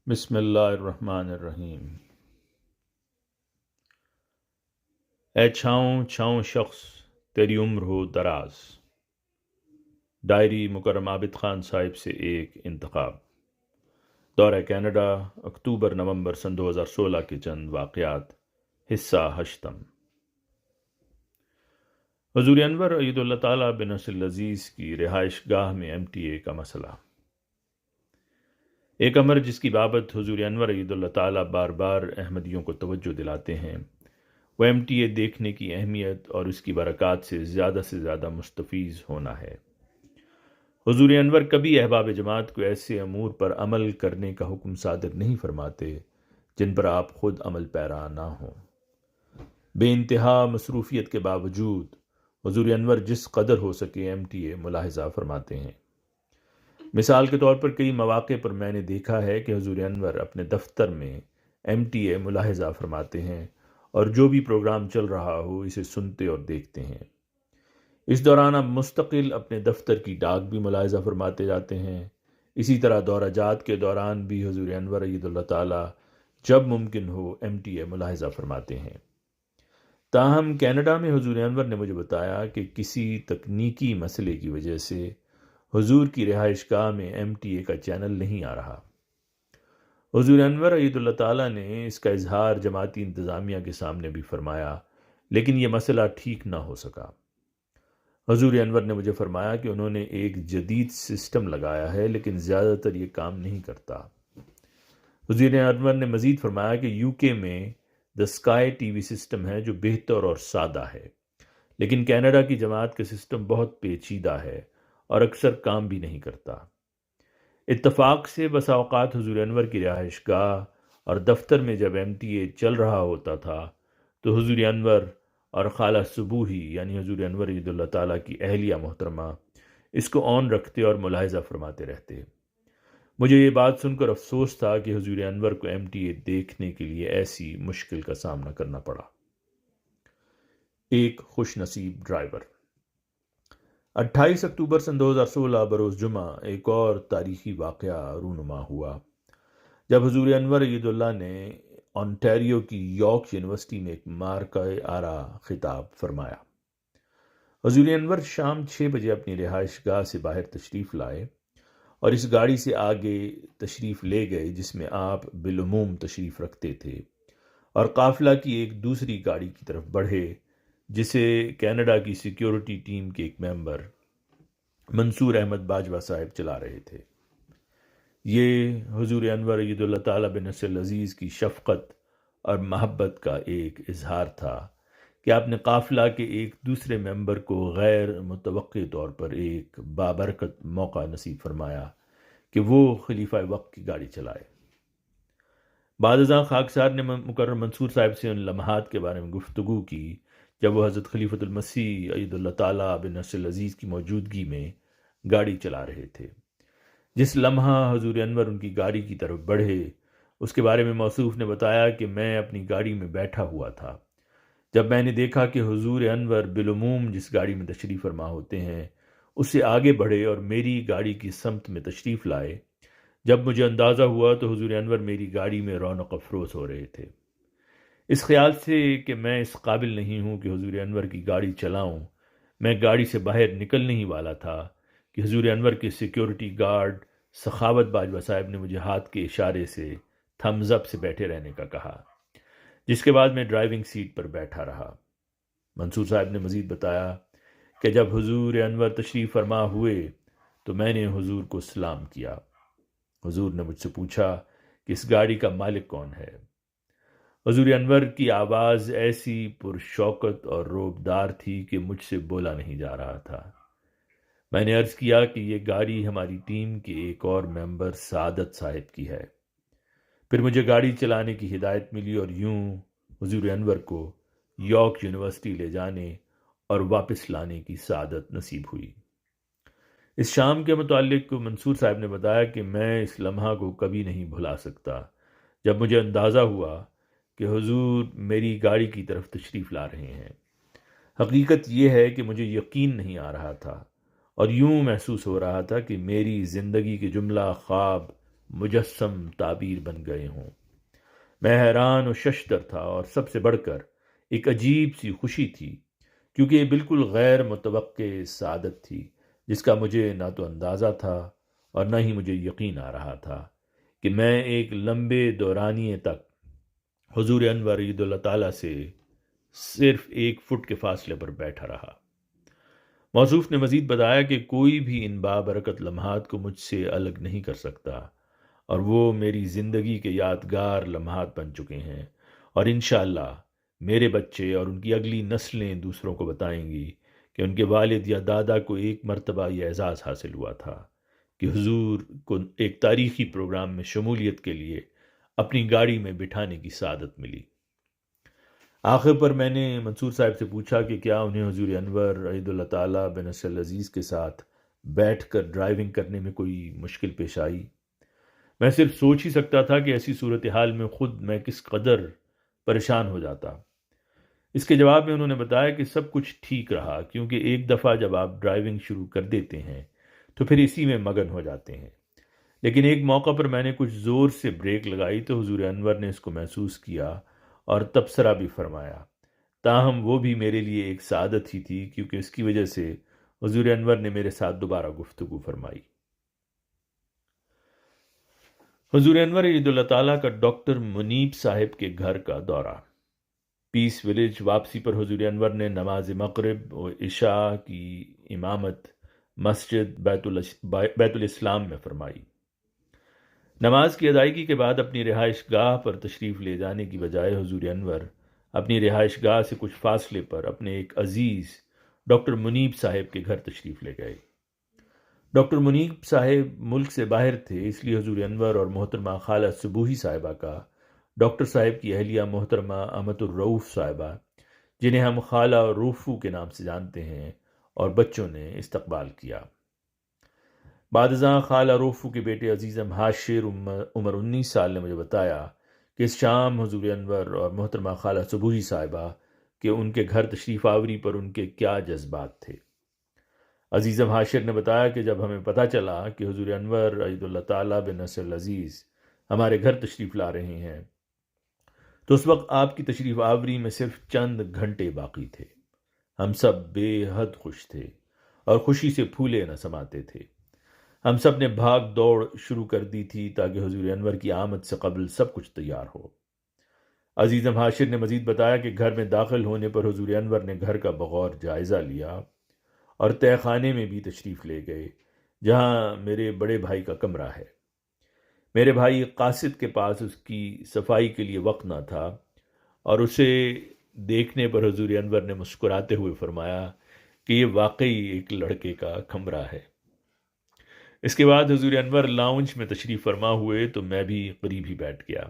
بسم اللہ الرحمن الرحیم۔ اے چھاؤں چھاؤں شخص تیری عمر ہو دراز۔ ڈائری مکرم عابد خان صاحب سے ایک انتخاب۔ دورہ کینیڈا، اکتوبر نومبر سن 2016 کے چند واقعات، حصہ ہشتم۔ حضور انور عید اللہ تعالیٰ بن نصر العزیز کی رہائش گاہ میں MTA کا مسئلہ۔ ایک امر جس کی بابت حضور انور عید اللہ تعالیٰ بار بار احمدیوں کو توجہ دلاتے ہیں، وہ MTA دیکھنے کی اہمیت اور اس کی برکات سے زیادہ مستفیض ہونا ہے۔ حضور انور کبھی احباب جماعت کو ایسے امور پر عمل کرنے کا حکم صادر نہیں فرماتے جن پر آپ خود عمل پیرا نہ ہوں۔ بے انتہا مصروفیت کے باوجود حضور انور جس قدر ہو سکے MTA ملاحظہ فرماتے ہیں۔ مثال کے طور پر کئی مواقع پر میں نے دیکھا ہے کہ حضور انور اپنے دفتر میں MTA ملاحظہ فرماتے ہیں اور جو بھی پروگرام چل رہا ہو اسے سنتے اور دیکھتے ہیں۔ اس دوران اب مستقل اپنے دفتر کی ڈاک بھی ملاحظہ فرماتے جاتے ہیں۔ اسی طرح دورہ جات کے دوران بھی حضور انور عید اللہ تعالیٰ جب ممکن ہو MTA ملاحظہ فرماتے ہیں۔ تاہم کینیڈا میں حضور انور نے مجھے بتایا کہ کسی تکنیکی مسئلے کی وجہ سے حضور کی رہائش گاہ میں MTA کا چینل نہیں آ رہا۔ حضور انور عید اللہ تعالیٰ نے اس کا اظہار جماعتی انتظامیہ کے سامنے بھی فرمایا، لیکن یہ مسئلہ ٹھیک نہ ہو سکا۔ حضور انور نے مجھے فرمایا کہ انہوں نے ایک جدید سسٹم لگایا ہے لیکن زیادہ تر یہ کام نہیں کرتا۔ حضور انور نے مزید فرمایا کہ UK میں دا اسکائی TV سسٹم ہے جو بہتر اور سادہ ہے، لیکن کینیڈا کی جماعت کا سسٹم بہت پیچیدہ ہے اور اکثر کام بھی نہیں کرتا۔ اتفاق سے بسا اوقات حضور انور کی رہائش گاہ اور دفتر میں جب MTA چل رہا ہوتا تھا تو حضور انور اور خالہ صبوحی یعنی حضور انور عید اللہ تعالیٰ کی اہلیہ محترمہ اس کو آن رکھتے اور ملاحظہ فرماتے رہتے۔ مجھے یہ بات سن کر افسوس تھا کہ حضور انور کو MTA دیکھنے کے لیے ایسی مشکل کا سامنا کرنا پڑا۔ ایک خوش نصیب ڈرائیور۔ 28 اکتوبر سن 2016 بروز جمعہ ایک اور تاریخی واقعہ رونما ہوا جب حضور انور عید اللہ نے آنٹیریو کی یارک یونیورسٹی میں ایک مارکہ آرا خطاب فرمایا۔ حضور انور شام 6 بجے اپنی رہائش گاہ سے باہر تشریف لائے اور اس گاڑی سے آگے تشریف لے گئے جس میں آپ بالعموم تشریف رکھتے تھے، اور قافلہ کی ایک دوسری گاڑی کی طرف بڑھے جسے کینیڈا کی سیکیورٹی ٹیم کے ایک ممبر منصور احمد باجوہ صاحب چلا رہے تھے۔ یہ حضور انور عید اللہ تعالیٰ بن نصر العزیز کی شفقت اور محبت کا ایک اظہار تھا کہ آپ نے قافلہ کے ایک دوسرے ممبر کو غیر متوقع طور پر ایک بابرکت موقع نصیب فرمایا کہ وہ خلیفہ وقت کی گاڑی چلائے۔ بعد ازاں خاکسار نے مکرم منصور صاحب سے ان لمحات کے بارے میں گفتگو کی جب وہ حضرت خلیفۃ المسیح عید اللہ تعالیٰ بن نصر العزیز کی موجودگی میں گاڑی چلا رہے تھے۔ جس لمحہ حضور انور ان کی گاڑی کی طرف بڑھے اس کے بارے میں موصوف نے بتایا کہ میں اپنی گاڑی میں بیٹھا ہوا تھا جب میں نے دیکھا کہ حضور انور بالعموم جس گاڑی میں تشریف فرما ہوتے ہیں اس سے آگے بڑھے اور میری گاڑی کی سمت میں تشریف لائے۔ جب مجھے اندازہ ہوا تو حضور انور میری گاڑی میں رونق افروز ہو رہے تھے۔ اس خیال سے کہ میں اس قابل نہیں ہوں کہ حضور انور کی گاڑی چلاؤں، میں گاڑی سے باہر نکلنے ہی والا تھا کہ حضور انور کے سیکیورٹی گارڈ سخاوت باجوہ صاحب نے مجھے ہاتھ کے اشارے سے تھمز اپ سے بیٹھے رہنے کا کہا، جس کے بعد میں ڈرائیونگ سیٹ پر بیٹھا رہا۔ منصور صاحب نے مزید بتایا کہ جب حضور انور تشریف فرما ہوئے تو میں نے حضور کو سلام کیا۔ حضور نے مجھ سے پوچھا کہ اس گاڑی کا مالک کون ہے۔ حضور انور کی آواز ایسی پرشوکت اور روبدار تھی کہ مجھ سے بولا نہیں جا رہا تھا۔ میں نے عرض کیا کہ یہ گاڑی ہماری ٹیم کے ایک اور ممبر سعادت صاحب کی ہے۔ پھر مجھے گاڑی چلانے کی ہدایت ملی اور یوں حضور انور کو یارک یونیورسٹی لے جانے اور واپس لانے کی سعادت نصیب ہوئی۔ اس شام کے متعلق منصور صاحب نے بتایا کہ میں اس لمحہ کو کبھی نہیں بھلا سکتا جب مجھے اندازہ ہوا کہ حضور میری گاڑی کی طرف تشریف لا رہے ہیں۔ حقیقت یہ ہے کہ مجھے یقین نہیں آ رہا تھا اور یوں محسوس ہو رہا تھا کہ میری زندگی کے جملہ خواب مجسم تعبیر بن گئے ہوں۔ میں حیران و ششدر تھا، اور سب سے بڑھ کر ایک عجیب سی خوشی تھی، کیونکہ یہ بالکل غیر متوقع سعادت تھی جس کا مجھے نہ تو اندازہ تھا اور نہ ہی مجھے یقین آ رہا تھا کہ میں ایک لمبے دورانیے تک حضور انور عید اللہ تعالیٰ سے صرف 1 فٹ کے فاصلے پر بیٹھا رہا۔ موصوف نے مزید بتایا کہ کوئی بھی ان بابرکت لمحات کو مجھ سے الگ نہیں کر سکتا، اور وہ میری زندگی کے یادگار لمحات بن چکے ہیں، اور انشاءاللہ میرے بچے اور ان کی اگلی نسلیں دوسروں کو بتائیں گی کہ ان کے والد یا دادا کو ایک مرتبہ یہ اعزاز حاصل ہوا تھا کہ حضور کو ایک تاریخی پروگرام میں شمولیت کے لیے اپنی گاڑی میں بٹھانے کی سعادت ملی۔ آخر پر میں نے منصور صاحب سے پوچھا کہ کیا انہیں حضور انور عید اللہ تعالیٰ بن نصر العزیز کے ساتھ بیٹھ کر ڈرائیونگ کرنے میں کوئی مشکل پیش آئی۔ میں صرف سوچ ہی سکتا تھا کہ ایسی صورتحال میں خود میں کس قدر پریشان ہو جاتا۔ اس کے جواب میں انہوں نے بتایا کہ سب کچھ ٹھیک رہا، کیونکہ ایک دفعہ جب آپ ڈرائیونگ شروع کر دیتے ہیں تو پھر اسی میں مگن ہو جاتے ہیں، لیکن ایک موقع پر میں نے کچھ زور سے بریک لگائی تو حضور انور نے اس کو محسوس کیا اور تبصرہ بھی فرمایا۔ تاہم وہ بھی میرے لیے ایک سعادت ہی تھی، کیونکہ اس کی وجہ سے حضور انور نے میرے ساتھ دوبارہ گفتگو فرمائی۔ حضور انور عید اللہ تعالیٰ کا ڈاکٹر منیب صاحب کے گھر کا دورہ۔ پیس ولیج واپسی پر حضور انور نے نماز مغرب و عشاء کی امامت مسجد بیت الاسلام میں فرمائی۔ نماز کی ادائیگی کے بعد اپنی رہائش گاہ پر تشریف لے جانے کی بجائے حضور انور اپنی رہائش گاہ سے کچھ فاصلے پر اپنے ایک عزیز ڈاکٹر منیب صاحب کے گھر تشریف لے گئے۔ ڈاکٹر منیب صاحب ملک سے باہر تھے، اس لیے حضور انور اور محترمہ خالہ صبوحی صاحبہ کا ڈاکٹر صاحب کی اہلیہ محترمہ امت الرؤف صاحبہ، جنہیں ہم خالہ روفو کے نام سے جانتے ہیں، اور بچوں نے استقبال کیا۔ بعد ازاں خالہ روفو کے بیٹے عزیزم حاشر عمر 19 سال نے مجھے بتایا کہ اس شام حضور انور اور محترمہ خالہ صبوحی صاحبہ کہ ان کے گھر تشریف آوری پر ان کے کیا جذبات تھے۔ عزیزم حاشر نے بتایا کہ جب ہمیں پتہ چلا کہ حضور انور عید اللہ تعالیٰ بن نصر العزیز ہمارے گھر تشریف لا رہے ہیں تو اس وقت آپ کی تشریف آوری میں صرف چند گھنٹے باقی تھے۔ ہم سب بے حد خوش تھے اور خوشی سے پھولے نہ سماتے تھے۔ ہم سب نے بھاگ دوڑ شروع کر دی تھی تاکہ حضور انور کی آمد سے قبل سب کچھ تیار ہو۔ عزیزم حاشر نے مزید بتایا کہ گھر میں داخل ہونے پر حضور انور نے گھر کا بغور جائزہ لیا اور تہہ خانے میں بھی تشریف لے گئے، جہاں میرے بڑے بھائی کا کمرہ ہے۔ میرے بھائی قاصد کے پاس اس کی صفائی کے لیے وقت نہ تھا، اور اسے دیکھنے پر حضور انور نے مسکراتے ہوئے فرمایا کہ یہ واقعی ایک لڑکے کا کمرہ ہے۔ اس کے بعد حضور انور لاؤنج میں تشریف فرما ہوئے تو میں بھی قریب ہی بیٹھ گیا،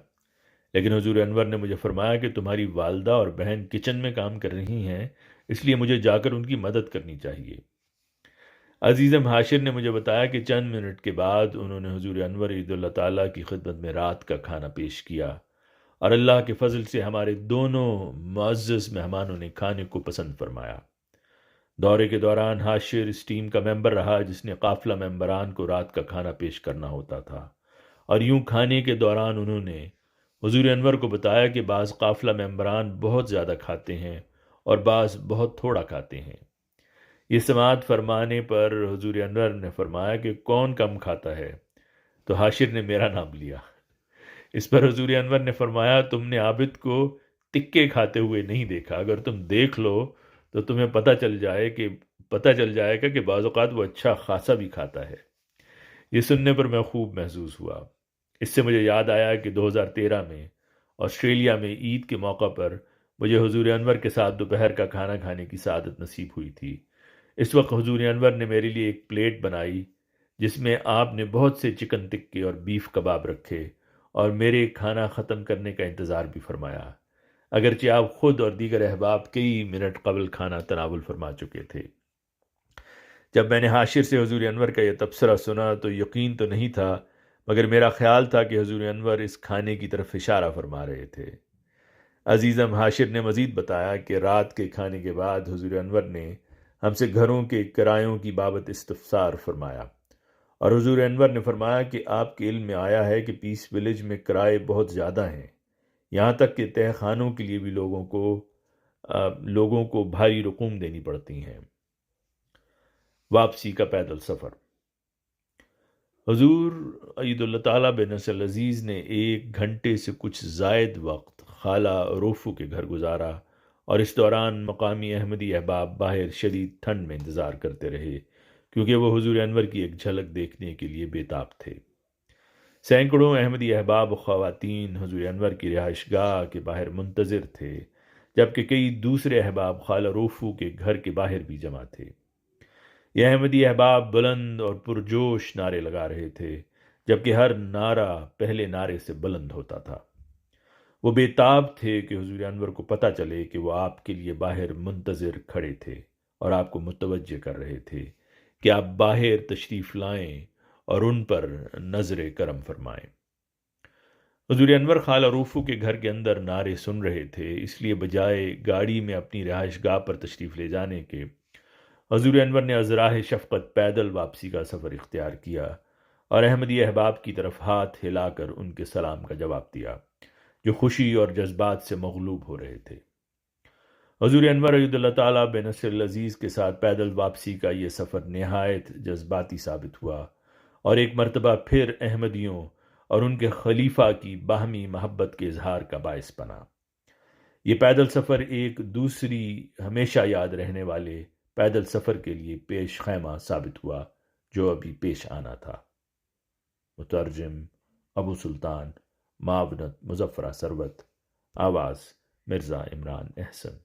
لیکن حضور انور نے مجھے فرمایا کہ تمہاری والدہ اور بہن کچن میں کام کر رہی ہیں، اس لیے مجھے جا کر ان کی مدد کرنی چاہیے۔ عزیزم حاشر نے مجھے بتایا کہ چند منٹ کے بعد انہوں نے حضور انور عید اللہ تعالیٰ کی خدمت میں رات کا کھانا پیش کیا، اور اللہ کے فضل سے ہمارے دونوں معزز مہمانوں نے کھانے کو پسند فرمایا۔ دورے کے دوران حاشر اس ٹیم کا ممبر رہا جس نے قافلہ ممبران کو رات کا کھانا پیش کرنا ہوتا تھا، اور یوں کھانے کے دوران انہوں نے حضور انور کو بتایا کہ بعض قافلہ ممبران بہت زیادہ کھاتے ہیں اور بعض بہت تھوڑا کھاتے ہیں۔ یہ سماعت فرمانے پر حضور انور نے فرمایا کہ کون کم کھاتا ہے، تو حاشر نے میرا نام لیا۔ اس پر حضور انور نے فرمایا تم نے عابد کو تکے کھاتے ہوئے نہیں دیکھا، اگر تم دیکھ لو تو تمہیں پتہ چل جائے گا کہ بعض اوقات وہ اچھا خاصا بھی کھاتا ہے۔ یہ سننے پر میں خوب محظوظ ہوا۔ اس سے مجھے یاد آیا کہ 2013 میں آسٹریلیا میں عید کے موقع پر مجھے حضور انور کے ساتھ دوپہر کا کھانا کھانے کی سعادت نصیب ہوئی تھی۔ اس وقت حضور انور نے میرے لیے ایک پلیٹ بنائی جس میں آپ نے بہت سے چکن ٹکے اور بیف کباب رکھے، اور میرے کھانا ختم کرنے کا انتظار بھی فرمایا، اگرچہ آپ خود اور دیگر احباب کئی منٹ قبل کھانا تناول فرما چکے تھے۔ جب میں نے حاشر سے حضور انور کا یہ تبصرہ سنا تو یقین تو نہیں تھا، مگر میرا خیال تھا کہ حضور انور اس کھانے کی طرف اشارہ فرما رہے تھے۔ عزیزم حاشر نے مزید بتایا کہ رات کے کھانے کے بعد حضور انور نے ہم سے گھروں کے کرایوں کی بابت استفسار فرمایا، اور حضور انور نے فرمایا کہ آپ کے علم میں آیا ہے کہ پیس ولیج میں کرائے بہت زیادہ ہیں، یہاں تک کہ تہہ خانوں کے لیے بھی لوگوں کو بھاری رقوم دینی پڑتی ہیں۔ واپسی کا پیدل سفر۔ حضور عید اللہ تعالیٰ بن نصر عزیز نے 1 گھنٹے سے کچھ زائد وقت خالہ روفو کے گھر گزارا، اور اس دوران مقامی احمدی احباب باہر شدید ٹھنڈ میں انتظار کرتے رہے، کیونکہ وہ حضور انور کی ایک جھلک دیکھنے کے لیے بے تاب تھے۔ سینکڑوں احمدی احباب و خواتین حضور انور کی رہائش گاہ کے باہر منتظر تھے، جبکہ کئی دوسرے احباب خالہ روفو کے گھر کے باہر بھی جمع تھے۔ یہ احمدی احباب بلند اور پرجوش نعرے لگا رہے تھے، جبکہ ہر نعرہ پہلے نعرے سے بلند ہوتا تھا۔ وہ بے تاب تھے کہ حضور انور کو پتہ چلے کہ وہ آپ کے لیے باہر منتظر کھڑے تھے اور آپ کو متوجہ کر رہے تھے کہ آپ باہر تشریف لائیں اور ان پر نظر کرم فرمائیں۔ حضور انور خالہ روفو کے گھر کے اندر نعرے سن رہے تھے، اس لیے بجائے گاڑی میں اپنی رہائش گاہ پر تشریف لے جانے کے، حضور انور نے ازراہ شفقت پیدل واپسی کا سفر اختیار کیا اور احمدی احباب کی طرف ہاتھ ہلا کر ان کے سلام کا جواب دیا، جو خوشی اور جذبات سے مغلوب ہو رہے تھے۔ حضور انور عید اللہ تعالیٰ بن نصر العزیز کے ساتھ پیدل واپسی کا یہ سفر نہایت جذباتی ثابت ہوا، اور ایک مرتبہ پھر احمدیوں اور ان کے خلیفہ کی باہمی محبت کے اظہار کا باعث بنا۔ یہ پیدل سفر ایک دوسری ہمیشہ یاد رہنے والے پیدل سفر کے لیے پیش خیمہ ثابت ہوا جو ابھی پیش آنا تھا۔ مترجم ابو سلطان، معاونت مظفرہ ثروت، آواز مرزا عمران احسن۔